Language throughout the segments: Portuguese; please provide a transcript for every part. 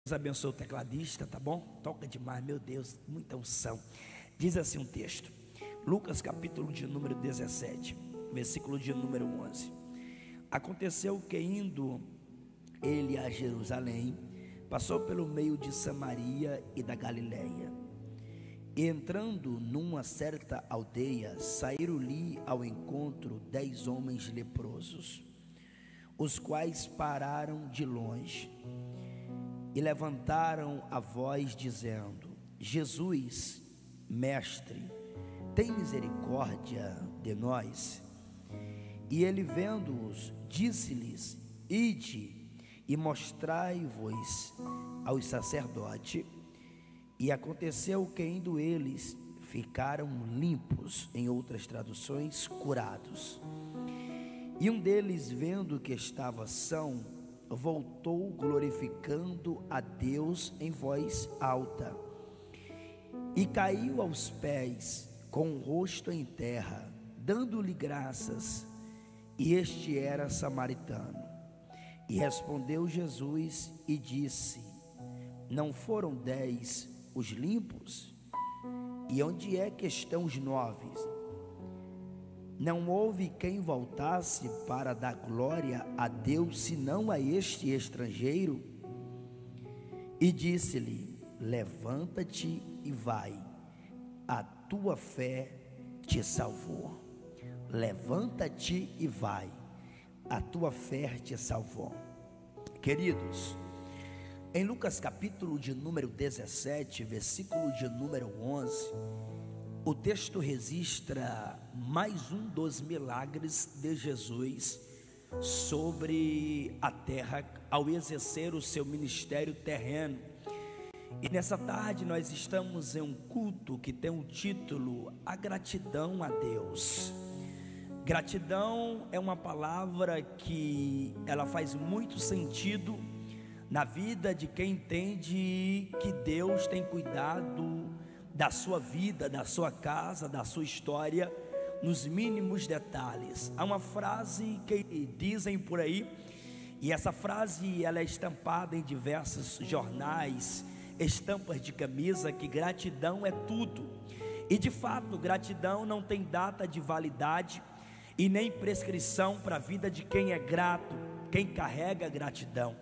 Deus abençoe o tecladista, tá bom? Toca demais, meu Deus, muita unção. Diz assim um texto, Lucas capítulo de número 17, versículo de número 11. Aconteceu que indo ele a Jerusalém, passou pelo meio de Samaria e da Galileia. E entrando numa certa aldeia, saíram-lhe ao encontro 10 homens leprosos, os quais pararam de longe e levantaram a voz dizendo: Jesus, mestre, tem misericórdia de nós. E ele, vendo-os, disse-lhes: ide e mostrai-vos aos sacerdotes. E aconteceu que indo eles, ficaram limpos, em outras traduções, curados. E um deles, vendo que estava são, voltou glorificando a Deus em voz alta, e caiu aos pés com o rosto em terra, dando-lhe graças. E este era samaritano. E respondeu Jesus e disse: não foram 10 os limpos? E onde é que estão os 9? Não houve quem voltasse para dar glória a Deus, senão a este estrangeiro? E disse-lhe: levanta-te e vai, a tua fé te salvou. Levanta-te e vai, a tua fé te salvou. Queridos, em Lucas capítulo de número 17, versículo de número 11, o texto registra mais um dos milagres de Jesus sobre a terra ao exercer o seu ministério terreno. E nessa tarde nós estamos em um culto que tem um título: a gratidão a Deus. Gratidão é uma palavra que ela faz muito sentido na vida de quem entende que Deus tem cuidado da sua vida, da sua casa, da sua história, nos mínimos detalhes. Há uma frase que dizem por aí, e essa frase ela é estampada em diversos jornais, estampas de camisa, que gratidão é tudo. E de fato, gratidão não tem data de validade e nem prescrição para a vida de quem é grato, quem carrega gratidão.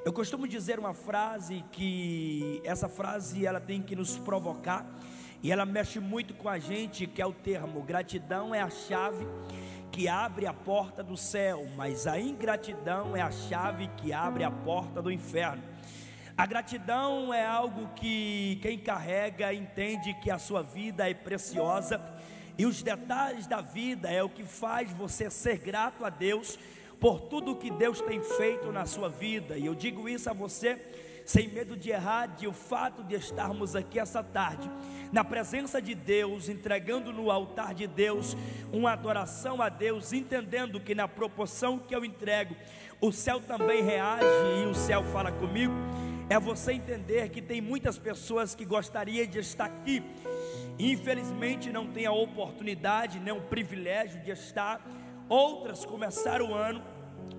Eu costumo dizer uma frase que essa frase ela tem que nos provocar, e ela mexe muito com a gente, que é o termo: gratidão é a chave que abre a porta do céu, mas a ingratidão é a chave que abre a porta do inferno. A gratidão é algo que quem carrega entende que a sua vida é preciosa, e os detalhes da vida é o que faz você ser grato a Deus por tudo que Deus tem feito na sua vida. E eu digo isso a você sem medo de errar, de o fato de estarmos aqui essa tarde na presença de Deus, entregando no altar de Deus uma adoração a Deus, entendendo que na proporção que eu entrego, o céu também reage e o céu fala comigo. É você entender que tem muitas pessoas que gostariam de estar aqui, infelizmente não tem a oportunidade, nem o privilégio de estar. Outras começaram o ano,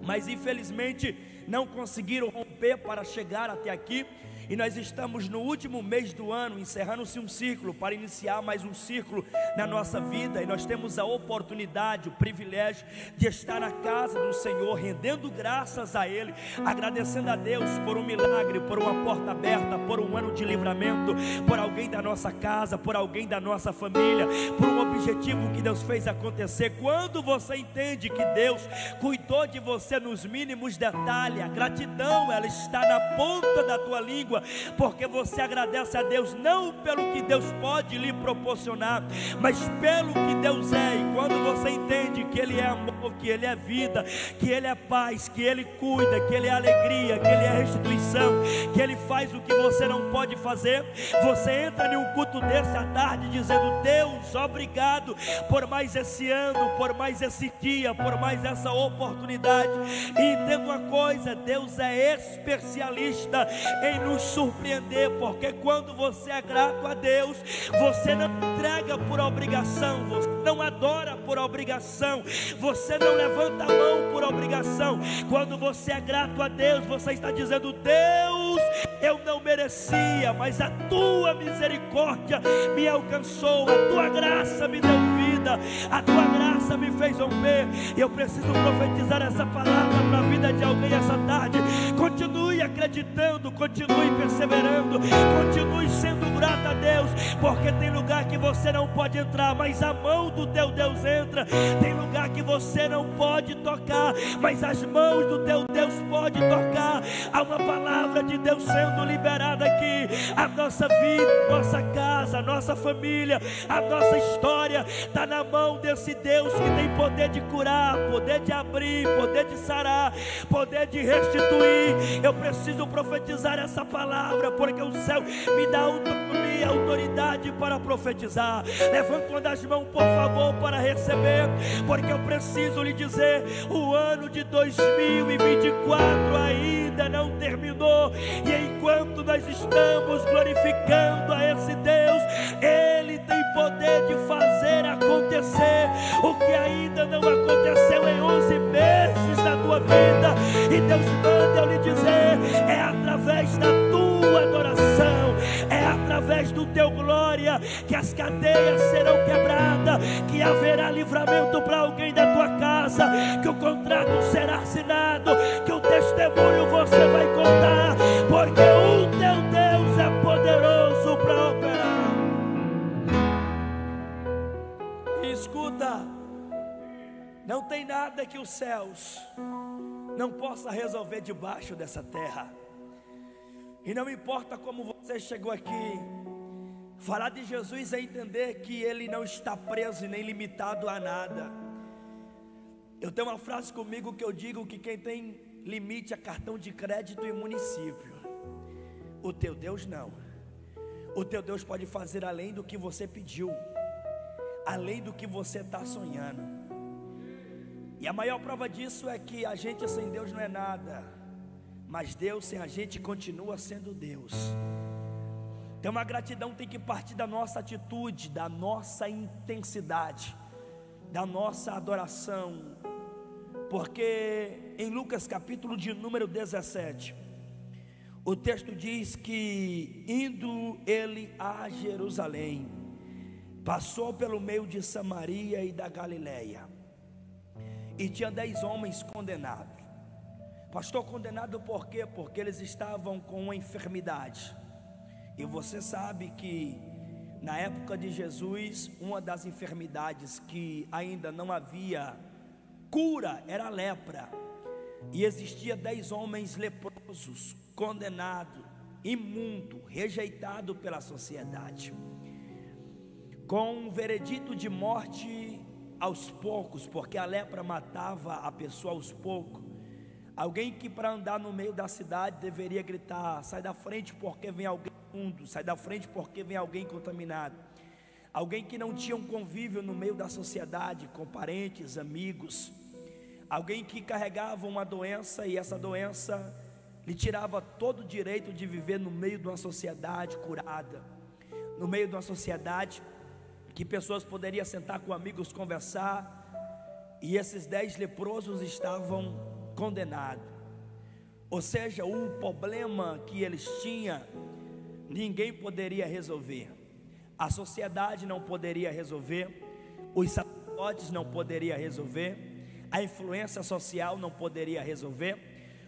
mas infelizmente não conseguiram romper para chegar até aqui. E nós estamos no último mês do ano, encerrando-se um ciclo para iniciar mais um ciclo na nossa vida. E nós temos a oportunidade, o privilégio de estar na casa do Senhor, rendendo graças a Ele, agradecendo a Deus por um milagre, por uma porta aberta, por um ano de livramento, por alguém da nossa casa, por alguém da nossa família, por um objetivo que Deus fez acontecer. Quando você entende que Deus cuidou de você nos mínimos detalhes, a gratidão ela está na ponta da tua língua, porque você agradece a Deus não pelo que Deus pode lhe proporcionar, mas pelo que Deus é. E quando você entende que Ele é amor, que Ele é vida, que Ele é paz, que Ele cuida, que Ele é alegria, que Ele é restituição, que Ele faz o que você não pode fazer, você entra em um culto desse à tarde dizendo: Deus, obrigado por mais esse ano, por mais esse dia, por mais essa oportunidade. E entenda uma coisa: Deus é especialista em nos surpreender, porque quando você é grato a Deus, você não entrega por obrigação, você não adora por obrigação, você não levanta a mão por obrigação. Quando você é grato a Deus, você está dizendo: Deus, eu eu não merecia, mas a tua misericórdia me alcançou, a tua graça me deu vida, a tua graça me fez romper. E eu preciso profetizar essa palavra para a vida de alguém essa tarde. Continue acreditando, continue perseverando, continue sendo grato a Deus, porque tem lugar que você não pode entrar, mas a mão do teu Deus entra. Tem lugar que você não pode tocar, mas as mãos do teu Deus pode tocar. Há uma palavra de Deus sendo liberada aqui. A nossa vida, nossa casa, a nossa família, a nossa história está na mão desse Deus que tem poder de curar, poder de abrir, poder de sarar, poder de restituir. Eu preciso profetizar essa palavra, porque o céu me dá autonomia, autoridade para profetizar. Levanta as mãos, por favor, para receber, porque eu preciso lhe dizer: o ano de 2024 ainda não terminou, e enquanto nós estamos glorificando a esse Deus, Ele tem poder de fazer acontecer o que ainda não aconteceu em 11 meses da tua vida. E Deus manda eu lhe dizer: é através da tua adoração, é através do teu glória que as cadeias serão quebradas, que haverá livramento para alguém da tua casa, que o contrato será assinado, que o testemunho você vai contar, porque o teu Deus é poderoso para operar. E escuta, não tem nada que os céus não possa resolver debaixo dessa terra. E não importa como você chegou aqui, falar de Jesus é entender que Ele não está preso e nem limitado a nada. Eu tenho uma frase comigo que eu digo que quem tem limite é cartão de crédito e município. O teu Deus não. O teu Deus pode fazer além do que você pediu, além do que você está sonhando. E a maior prova disso é que a gente sem Deus não é nada, mas Deus sem a gente continua sendo Deus. Então uma gratidão tem que partir da nossa atitude, da nossa intensidade, da nossa adoração. Porque em Lucas capítulo de número 17, o texto diz que indo ele a Jerusalém, passou pelo meio de Samaria e da Galileia, e tinha 10 homens condenados. Pastor, condenado por quê? Porque eles estavam com uma enfermidade. E você sabe que na época de Jesus, uma das enfermidades que ainda não havia cura era a lepra. E existia 10 homens leprosos, condenados, imundo, rejeitado pela sociedade, com um veredito de morte aos poucos, porque a lepra matava a pessoa aos poucos. Alguém que para andar no meio da cidade deveria gritar: sai da frente porque vem alguém imundo, sai da frente porque vem alguém contaminado. Alguém que não tinha um convívio no meio da sociedade, com parentes, amigos. Alguém que carregava uma doença e essa doença lhe tirava todo o direito de viver no meio de uma sociedade curada, no meio de uma sociedade que pessoas poderiam sentar com amigos, conversar. E esses 10 leprosos estavam condenados. Ou seja, o problema que eles tinham, ninguém poderia resolver. A sociedade não poderia resolver, os sacerdotes não poderiam resolver, a influência social não poderia resolver,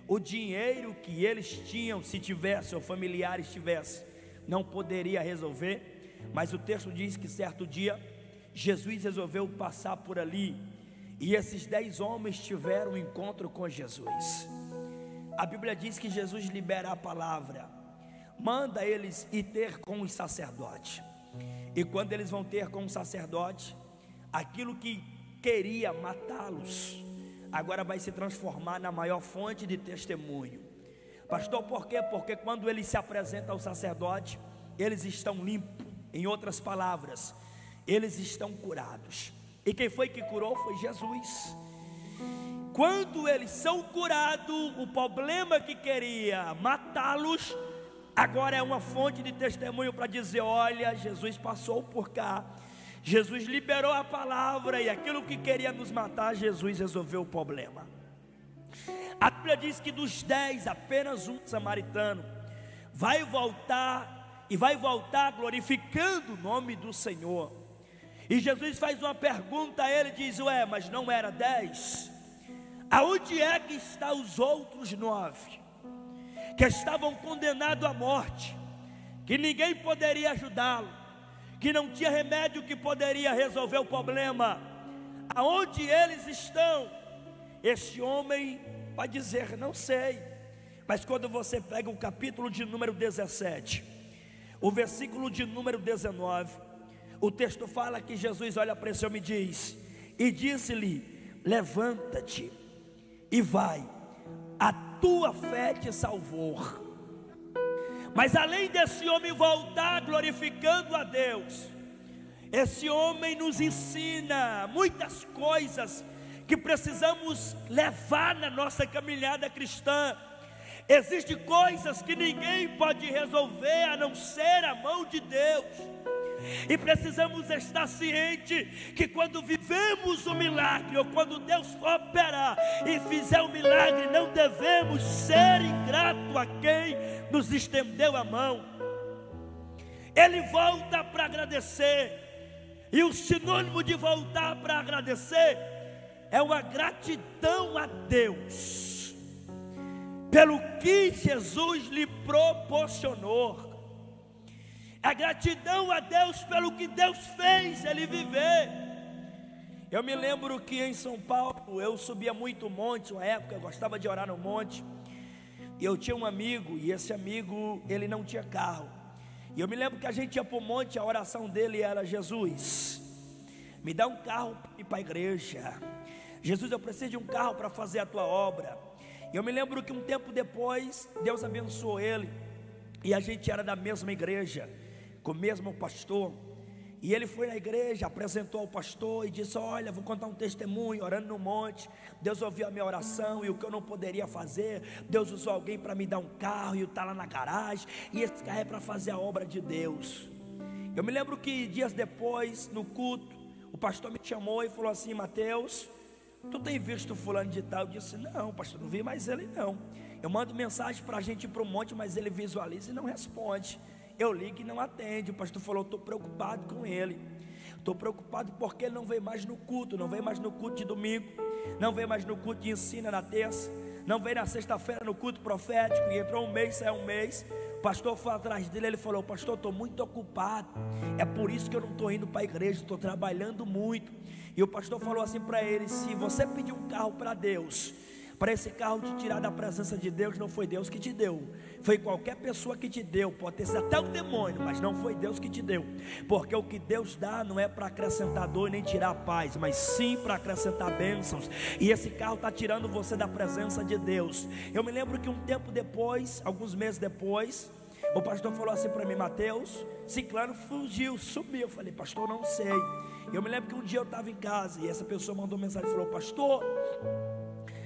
o dinheiro que eles tinham, se tivesse ou familiares tivessem, não poderia resolver. Mas o texto diz que certo dia Jesus resolveu passar por ali, e esses 10 homens tiveram um encontro com Jesus. A Bíblia diz que Jesus libera a palavra, manda eles ir ter com os sacerdotes. E quando eles vão ter com o sacerdote, aquilo que queria matá-los, agora vai se transformar na maior fonte de testemunho. Pastor, por quê? Porque quando eles se apresentam ao sacerdote, eles estão limpos. Em outras palavras, eles estão curados. E quem foi que curou foi Jesus. Quando eles são curados, o problema que queria matá-los, agora é uma fonte de testemunho para dizer: olha, Jesus passou por cá, Jesus liberou a palavra, e aquilo que queria nos matar, Jesus resolveu o problema. A Bíblia diz que dos 10, apenas um samaritano. vai voltar e vai voltar glorificando o nome do Senhor. E Jesus faz uma pergunta a ele, diz: ué, mas não era 10? Aonde é que estão os outros 9? Que estavam condenados à morte, que ninguém poderia ajudá-lo, que não tinha remédio que poderia resolver o problema. Aonde eles estão? Esse homem vai dizer: não sei. Mas quando você pega o capítulo de número 17, o versículo de número 19, o texto fala que Jesus olha para esse homem e diz: e disse-lhe: levanta-te e vai, a tua fé te salvou. Mas além desse homem voltar glorificando a Deus, esse homem nos ensina muitas coisas que precisamos levar na nossa caminhada cristã. Existem coisas que ninguém pode resolver a não ser a mão de Deus. E precisamos estar cientes que quando vivemos o milagre, ou quando Deus operar e fizer o milagre, não devemos ser ingrato a quem nos estendeu a mão. Ele volta para agradecer, e o sinônimo de voltar para agradecer é uma gratidão a Deus pelo que Jesus lhe proporcionou. A gratidão a Deus pelo que Deus fez ele viver. Eu me lembro que em São Paulo eu subia muito o monte, uma época eu gostava de orar no monte. E eu tinha um amigo, e esse amigo, ele não tinha carro. E eu me lembro que a gente ia para o monte, a oração dele era: Jesus, me dá um carro para ir para a igreja. Jesus, eu preciso de um carro para fazer a tua obra. E eu me lembro que um tempo depois, Deus abençoou ele, e a gente era da mesma igreja, com o mesmo pastor. E ele foi na igreja, apresentou ao pastor e disse: olha, vou contar um testemunho, orando no monte, Deus ouviu a minha oração, e o que eu não poderia fazer, Deus usou alguém para me dar um carro, e está lá na garagem, e esse carro é para fazer a obra de Deus. Eu me lembro que dias depois, no culto, o pastor me chamou e falou assim: Mateus, tu tem visto fulano de tal? Eu disse: não, pastor, não vi mais ele não. Eu mando mensagem para a gente ir para o monte, mas ele visualiza e não responde. Eu ligo e não atende. O pastor falou: estou preocupado com ele. Estou preocupado porque ele não vem mais no culto. Não vem mais no culto de domingo, não vem mais no culto de ensino na terça, não vem na sexta-feira no culto profético. E entrou um mês, saiu um mês. O pastor foi atrás dele, ele falou: pastor, estou muito ocupado, é por isso que eu não estou indo para a igreja, estou trabalhando muito. E o pastor falou assim para ele: se você pedir um carro para Deus, para esse carro te tirar da presença de Deus, não foi Deus que te deu, foi qualquer pessoa que te deu, pode ter sido até o demônio, mas não foi Deus que te deu, porque o que Deus dá não é para acrescentar dor nem tirar paz, mas sim para acrescentar bênçãos. E esse carro está tirando você da presença de Deus. Eu me lembro que um tempo depois, alguns meses depois, o pastor falou assim para mim: Mateus, ciclano fugiu, sumiu. Eu falei: pastor, não sei. Eu me lembro que um dia eu estava em casa e essa pessoa mandou mensagem e falou: pastor,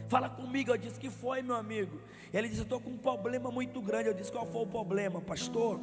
fala comigo. Eu disse: que foi, meu amigo? Ele disse: eu estou com um problema muito grande. Eu disse: qual foi o problema? Pastor,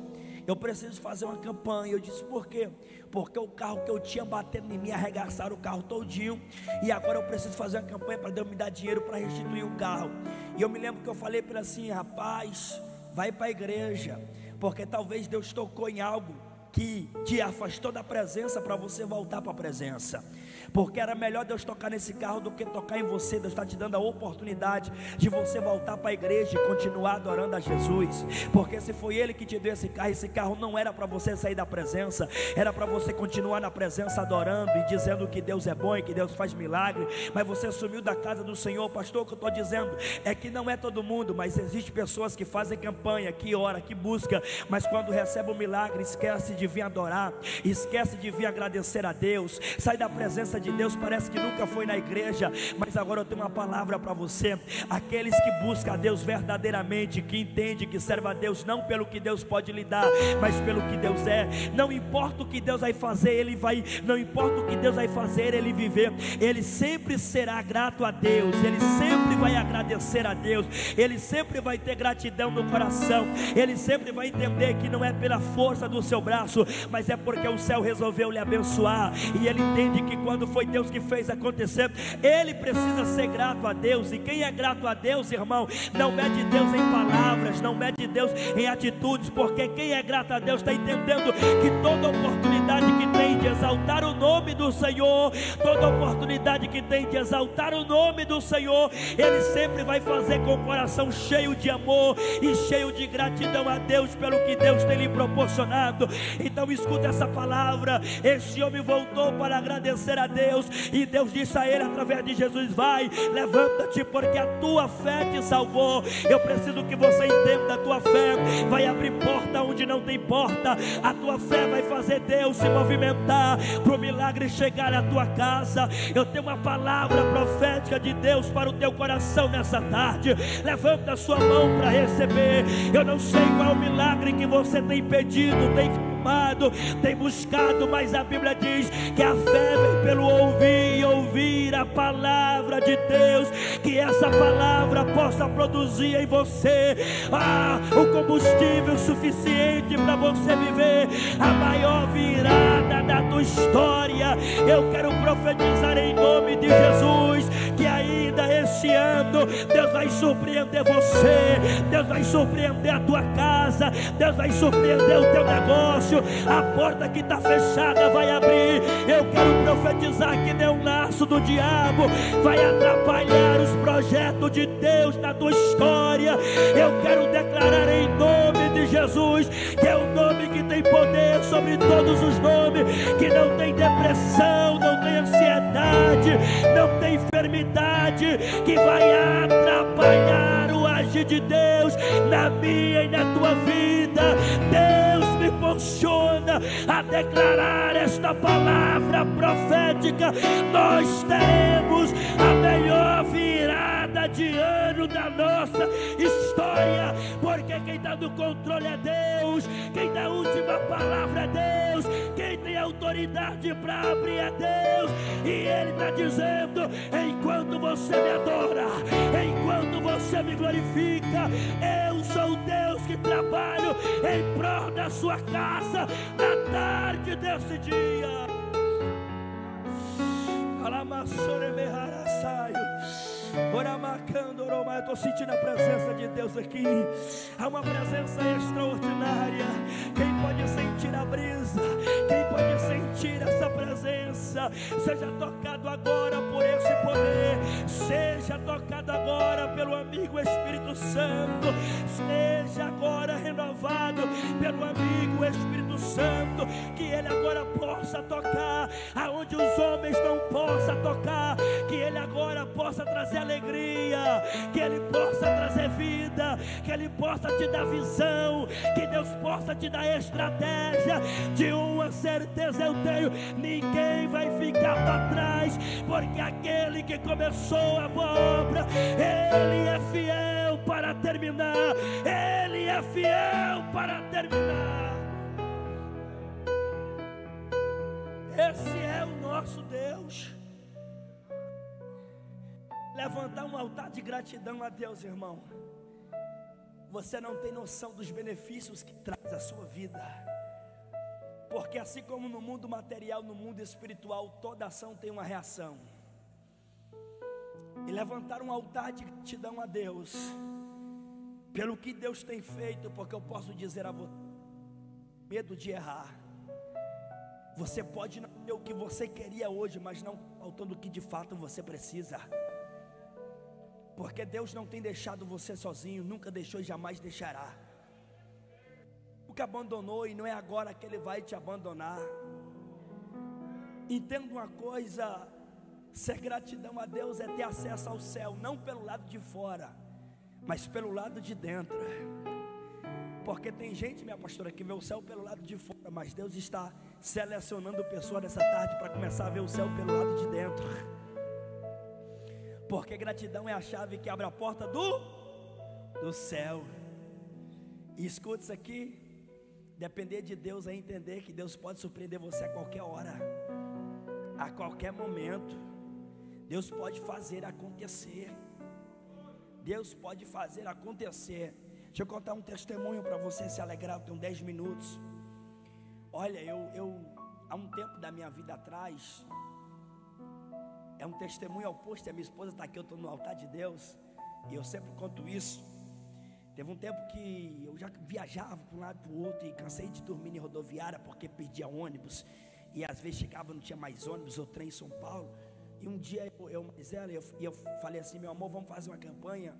eu preciso fazer uma campanha. Eu disse: por quê? Porque o carro que eu tinha batendo em mim, arregaçaram o carro todinho, e agora eu preciso fazer uma campanha para Deus me dar dinheiro para restituir o carro. E eu me lembro que eu falei para ele assim: rapaz, vai para a igreja, porque talvez Deus tocou em algo que te afastou da presença para você voltar para a presença. Porque era melhor Deus tocar nesse carro do que tocar em você. Deus está te dando a oportunidade de você voltar para a igreja e continuar adorando a Jesus. Porque se foi Ele que te deu esse carro não era para você sair da presença, era para você continuar na presença adorando e dizendo que Deus é bom e que Deus faz milagre. Mas você sumiu da casa do Senhor. Pastor, o que eu estou dizendo é que não é todo mundo, mas existem pessoas que fazem campanha, que ora, que busca, mas quando recebe o milagre esquece de vir adorar, esquece de vir agradecer a Deus, sai da presença de Deus, parece que nunca foi na igreja. Mas agora eu tenho uma palavra para você: aqueles que buscam a Deus verdadeiramente, que entende que serve a Deus não pelo que Deus pode lhe dar, mas pelo que Deus é. Não importa o que Deus vai fazer, ele vai, não importa o que Deus vai fazer, ele viver, ele sempre será grato a Deus, ele sempre vai agradecer a Deus, ele sempre vai ter gratidão no coração, ele sempre vai entender que não é pela força do seu braço, avanço, mas é porque o céu resolveu lhe abençoar, e ele entende que quando foi Deus que fez acontecer, ele precisa ser grato a Deus. E quem é grato a Deus, irmão, não mede Deus em palavras, não mede Deus em atitudes, porque quem é grato a Deus está entendendo que toda oportunidade que tem de exaltar o nome do Senhor, toda oportunidade que tem de exaltar o nome do Senhor, ele sempre vai fazer com o coração cheio de amor e cheio de gratidão a Deus pelo que Deus tem lhe proporcionado. Então escuta essa palavra. Esse homem voltou para agradecer a Deus, e Deus disse a ele através de Jesus: vai, levanta-te, porque a tua fé te salvou. Eu preciso que você entenda: a tua fé vai abrir porta onde não tem porta, a tua fé vai fazer Deus se movimentar para o milagre chegar à tua casa. Eu tenho uma palavra profética de Deus para o teu coração nessa tarde. Levanta a sua mão para receber. Eu não sei qual é o milagre que você tem pedido, tem clamado, tem buscado, mas a Bíblia diz que a fé vem pelo ouvir e ouvir a palavra de Deus. Que essa palavra possa produzir em você o combustível suficiente para você viver a maior virada da tua história. Eu quero profetizar em nome de Jesus que ainda esse ano Deus vai surpreender você, Deus vai surpreender a tua casa, Deus vai surpreender o teu negócio. A porta que está fechada vai abrir. Eu quero profetizar que nenhum laço do diabo vai atrapalhar os projetos de Deus na tua história. Eu quero declarar em nome de Jesus, que é o nome que tem poder sobre todos os nomes, que não tem depressão, não tem ansiedade, não tem enfermidade que vai atrapalhar o agir de Deus na minha e na tua vida. Deus me impulsiona a declarar esta palavra profética. Nós teremos a melhor virada de ano da nossa história, porque quem está no controle é Deus, quem dá a última palavra é Deus, quem tem autoridade para abrir é Deus. E Ele está dizendo: enquanto você me adora, enquanto você me glorifica, eu sou o Deus que trabalho em prol da sua casa na tarde desse dia. Eu estou sentindo a presença de Deus aqui. Há uma presença extraordinária. Quem pode sentir a brisa? Quem pode sentir essa presença? Seja tocado agora por esse poder. Seja tocado agora pelo amigo Espírito Santo. Seja agora renovado pelo amigo Espírito Santo. Que Ele agora possa tocar aonde os homens não possam tocar. Que Ele agora possa trazer alegria, que Ele possa trazer vida, que Ele possa te dar visão, que Deus possa te dar estratégia. De uma certeza eu tenho: ninguém vai ficar para trás, porque aquele que começou a boa obra, Ele é fiel para terminar. Ele é fiel para terminar. Esse é o nosso Deus. Levantar um altar de gratidão a Deus, irmão. Você não tem noção dos benefícios que traz a sua vida. Porque assim como no mundo material, no mundo espiritual, toda ação tem uma reação. E levantar um altar de gratidão a Deus pelo que Deus tem feito, porque eu posso dizer a você: medo de errar. Você pode não ter o que você queria hoje, mas não faltando o que de fato você precisa. Porque Deus não tem deixado você sozinho, nunca deixou e jamais deixará. Nunca abandonou e não é agora que Ele vai te abandonar. Entenda uma coisa: ser gratidão a Deus é ter acesso ao céu, não pelo lado de fora, mas pelo lado de dentro. Porque tem gente, minha pastora, que vê o céu pelo lado de fora, mas Deus está selecionando pessoas nessa tarde para começar a ver o céu pelo lado de dentro. Porque gratidão é a chave que abre a porta do céu. E escuta isso aqui: depender de Deus é entender que Deus pode surpreender você a qualquer hora, a qualquer momento. Deus pode fazer acontecer. Deus pode fazer acontecer. Deixa eu contar um testemunho para você se alegrar. Eu tenho 10 minutos. Olha, há um tempo da minha vida atrás, é um testemunho oposto, a minha esposa está aqui, eu estou no altar de Deus, e eu sempre conto isso. Teve um tempo que eu já viajava para um lado e para o outro, e cansei de dormir em rodoviária, porque perdia ônibus, e às vezes chegava, não tinha mais ônibus, ou trem em São Paulo. E um dia eu falei assim: meu amor, vamos fazer uma campanha,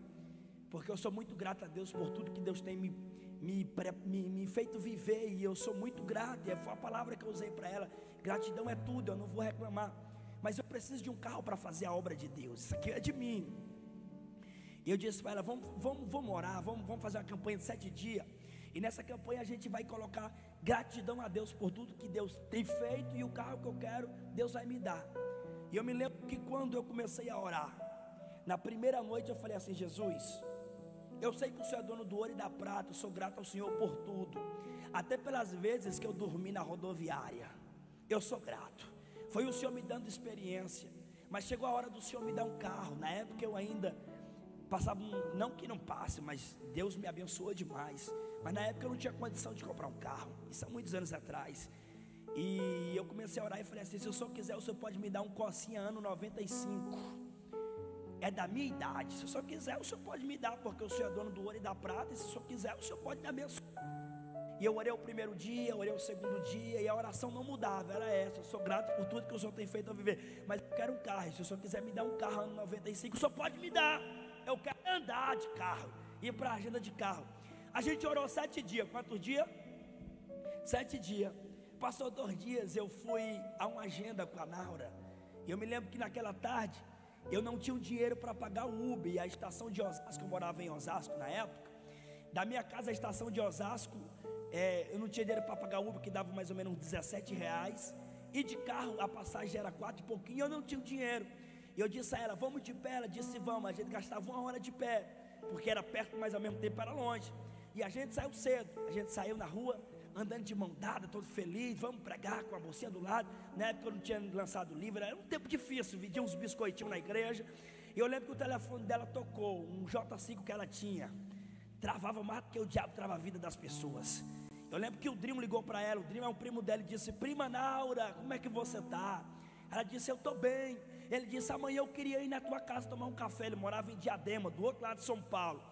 porque eu sou muito grato a Deus por tudo que Deus tem me feito viver, e eu sou muito grato, e foi a palavra que eu usei para ela: gratidão é tudo, eu não vou reclamar, mas eu preciso de um carro para fazer a obra de Deus, isso aqui é de mim. E eu disse para ela: vamos orar, vamos fazer uma campanha de 7 dias, e nessa campanha a gente vai colocar gratidão a Deus por tudo que Deus tem feito, e o carro que eu quero, Deus vai me dar. E eu me lembro que quando eu comecei a orar, na primeira noite eu falei assim: Jesus, eu sei que o Senhor é dono do ouro e da prata, eu sou grato ao Senhor por tudo, até pelas vezes que eu dormi na rodoviária, eu sou grato, foi o Senhor me dando experiência, mas chegou a hora do Senhor me dar um carro. Na época eu ainda passava, não que não passe, mas Deus me abençoou demais, mas na época eu não tinha condição de comprar um carro, isso há muitos anos atrás. E eu comecei a orar e falei assim: se o Senhor quiser, o Senhor pode me dar um Corsinha ano 95, é da minha idade, se o Senhor quiser, o Senhor pode me dar, porque o Senhor é dono do ouro e da prata, e se o Senhor quiser, o Senhor pode me abençoar. E eu orei o primeiro dia, orei o segundo dia, e a oração não mudava, era essa: eu sou grato por tudo que o Senhor tem feito a viver, mas eu quero um carro, e se o Senhor quiser me dar um carro ano 95, o Senhor pode me dar, eu quero andar de carro, ir para a agenda de carro. A gente orou 7 dias, quantos dias? 7 dias, passou 2 dias, eu fui a uma agenda com a Naura, e eu me lembro que naquela tarde, eu não tinha um dinheiro para pagar o Uber, e a estação de Osasco, eu morava em Osasco na época, da minha casa à estação de Osasco, eu não tinha dinheiro para pagar o Uber, que dava mais ou menos R$17, e de carro a passagem era 4 e pouquinho, eu não tinha o dinheiro, e eu disse a ela: vamos de pé? Ela disse: vamos. A gente gastava 1 hora de pé, porque era perto, mas ao mesmo tempo era longe, e a gente saiu cedo, a gente saiu na rua, andando de mão dada, todo feliz, vamos pregar com a bolsinha do lado. Na época eu não tinha lançado o livro, era um tempo difícil, vendia uns biscoitinhos na igreja, e eu lembro que o telefone dela tocou, um J5 que ela tinha, travava mais do que o diabo trava a vida das pessoas. Eu lembro que o Drimo ligou para ela, o Drimo é um primo dela, e disse: prima Naura, como é que você está? Ela disse: eu estou bem. Ele disse: amanhã eu queria ir na tua casa tomar um café. Ele morava em Diadema, do outro lado de São Paulo.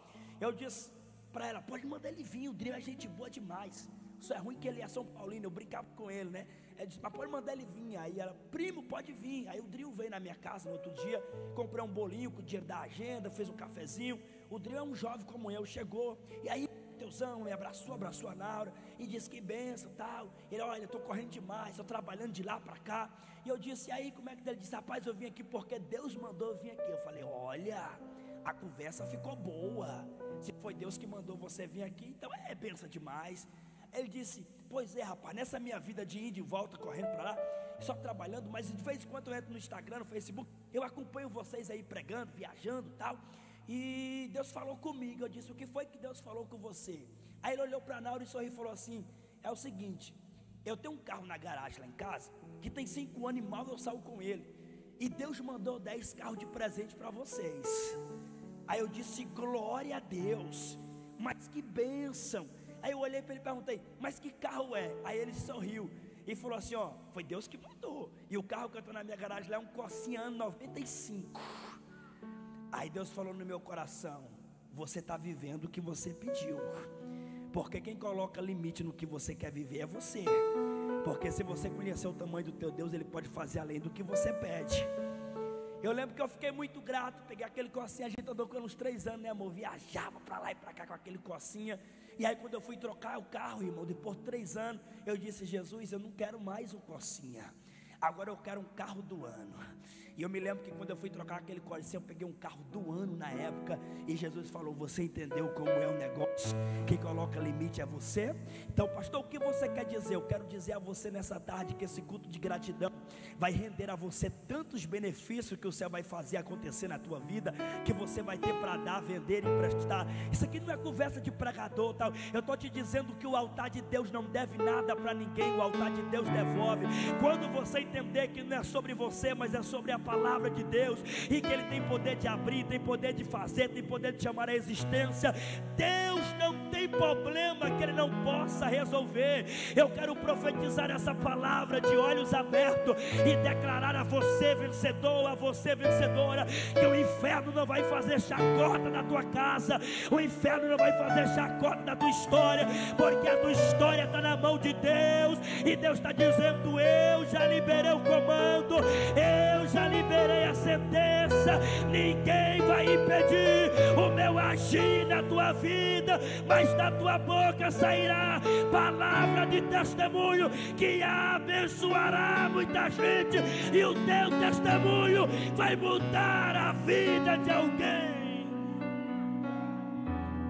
Eu disse para ela: pode mandar ele vir, o Drimo é gente boa demais. Só é ruim que ele é São Paulino, eu brincava com ele, né? Ele disse: mas pode mandar ele vir. Aí ela: primo, pode vir. Aí o Dril veio na minha casa no outro dia, comprei um bolinho com o dinheiro da agenda, fez um cafezinho. O Dril é um jovem como eu, chegou, e aí Teuzão me abraçou a Naura, e disse: que benção, tal. Ele: olha, eu estou correndo demais, estou trabalhando de lá para cá. E eu disse: e aí, como é que ele disse? Rapaz, eu vim aqui porque Deus mandou eu vir aqui. Eu falei: olha, a conversa ficou boa, se foi Deus que mandou você vir aqui, então é benção demais. Ele disse: pois é, rapaz, nessa minha vida de ir de volta, correndo para lá, só trabalhando, mas de vez em quando eu entro no Instagram, no Facebook, eu acompanho vocês aí pregando, viajando e tal, e Deus falou comigo. Eu disse: o que foi que Deus falou com você? Aí ele olhou para a Naura e sorriu e falou assim: é o seguinte, eu tenho um carro na garagem lá em casa, que tem 5 anos e mal eu saio com ele, e Deus mandou 10 carros de presente para vocês. Aí eu disse: glória a Deus, mas que bênção. Aí eu olhei para ele e perguntei: mas que carro é? Aí ele sorriu e falou assim: ó, foi Deus que mandou. E o carro que eu estou na minha garagem lá é um Corsinha ano 95. Aí Deus falou no meu coração: você está vivendo o que você pediu, porque quem coloca limite no que você quer viver é você. Porque se você conhecer o tamanho do teu Deus, Ele pode fazer além do que você pede. Eu lembro que eu fiquei muito grato, peguei aquele Corsinha, a gente andou com uns 3 anos, né, amor? Viajava para lá e para cá com aquele Corsinha. E aí quando eu fui trocar o carro, irmão, depois de 3 anos, eu disse: Jesus, eu não quero mais um Corsinha, agora eu quero um carro do ano. E eu me lembro que quando eu fui trocar aquele Corsinha, eu peguei um carro do ano na época, e Jesus falou: você entendeu como é o negócio? Quem coloca limite é você. Então, pastor, o que você quer dizer? Eu quero dizer a você nessa tarde que esse culto de gratidão vai render a você tantos benefícios que o céu vai fazer acontecer na tua vida, que você vai ter para dar, vender e emprestar. Isso aqui não é conversa de pregador, tal. Eu estou te dizendo que o altar de Deus não deve nada para ninguém, o altar de Deus devolve. Quando você entender que não é sobre você, mas é sobre a palavra de Deus, e que Ele tem poder de abrir, tem poder de fazer, tem poder de chamar a existência. Deus não tem problema que Ele não possa resolver. Eu quero profetizar essa palavra de olhos abertos e declarar a você vencedor, a você vencedora, que o inferno não vai fazer chacota na tua casa, o inferno não vai fazer chacota na tua história, porque a tua história está na mão de Deus, e Deus está dizendo: eu já liberei o comando, eu já liberei a sentença, ninguém vai impedir o meu agir na tua vida, mas da tua boca sairá palavra de testemunho que abençoará muita gente, e o teu testemunho vai mudar a vida de alguém.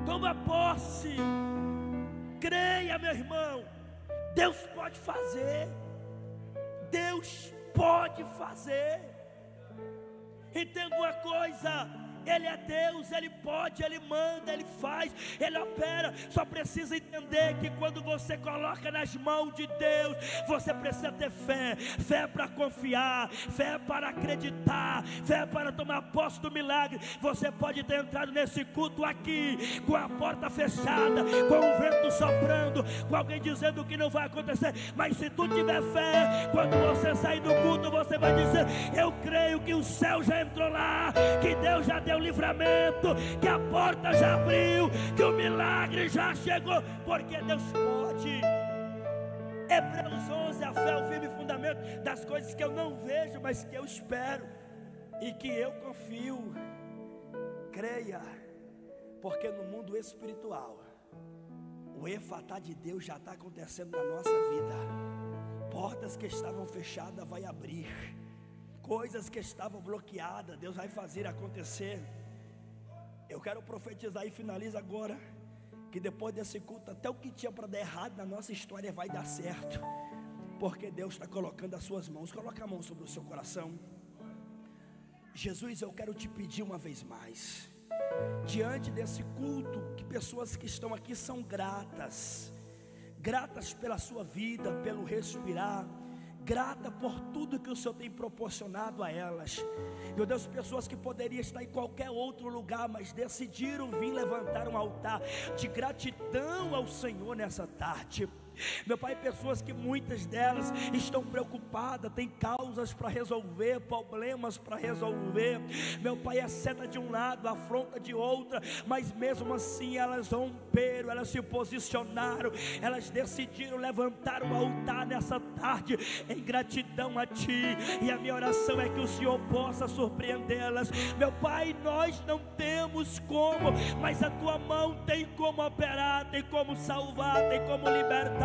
Toma posse, creia, meu irmão. Deus pode fazer, Deus pode fazer. Entenda uma coisa: Ele é Deus, Ele pode, Ele manda, Ele faz, Ele opera. Só precisa entender que quando você coloca nas mãos de Deus, você precisa ter fé. Fé para confiar, fé para acreditar, fé para tomar posse do milagre. Você pode ter entrado nesse culto aqui com a porta fechada, com o vento soprando, com alguém dizendo que não vai acontecer, mas se tu tiver fé, quando você sair do culto, você vai dizer: eu creio que o céu já entrou lá, que Deus já deu livramento, que a porta já abriu, que o milagre já chegou, porque Deus pode. Hebreus 11, a fé é o firme fundamento das coisas que eu não vejo, mas que eu espero e que eu confio. Creia, porque no mundo espiritual o efatá de Deus já está acontecendo na nossa vida. Portas que estavam fechadas vai abrir, coisas que estavam bloqueadas, Deus vai fazer acontecer. Eu quero profetizar e finalizo agora, que depois desse culto, até o que tinha para dar errado na nossa história vai dar certo, porque Deus está colocando as suas mãos. Coloca a mão sobre o seu coração. Jesus, eu quero te pedir uma vez mais, diante desse culto, que pessoas que estão aqui são gratas pela sua vida, pelo respirar, grata por tudo que o Senhor tem proporcionado a elas. Meu Deus, pessoas que poderiam estar em qualquer outro lugar, mas decidiram vir levantar um altar de gratidão ao Senhor nessa tarde. Meu Pai, pessoas que muitas delas estão preocupadas, têm causas para resolver, problemas para resolver. Meu Pai, a seta de um lado, a afronta de outra, mas mesmo assim elas romperam, elas se posicionaram, elas decidiram levantar um altar nessa tarde em gratidão a Ti, e a minha oração é que o Senhor possa surpreendê-las. Meu Pai, nós não temos como, mas a Tua mão tem como operar, tem como salvar, tem como libertar,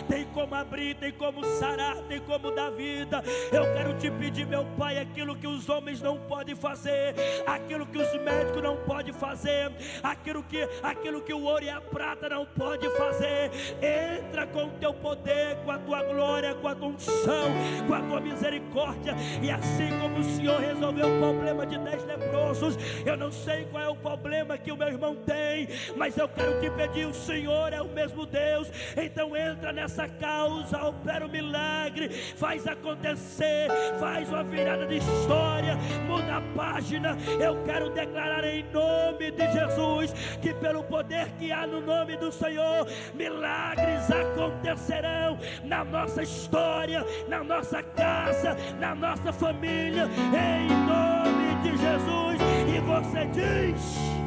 tem como abrir, tem como sarar, tem como dar vida. Eu quero te pedir, meu Pai, aquilo que os homens não podem fazer, aquilo que os médicos não podem fazer, aquilo que o ouro e a prata não podem fazer. Entra com o Teu poder, com a Tua glória, com a Tua unção, com a Tua misericórdia. E assim como o Senhor resolveu o problema de 10 leprosos, eu não sei qual é o problema que o meu irmão tem, mas eu quero te pedir, o Senhor é o mesmo Deus. Então entra nessa causa, opera o milagre, faz acontecer, faz uma virada de história, muda a página. Eu quero declarar em nome de Jesus, que pelo poder que há no nome do Senhor, milagres acontecerão na nossa história, na nossa casa, na nossa família, em nome de Jesus. E você diz: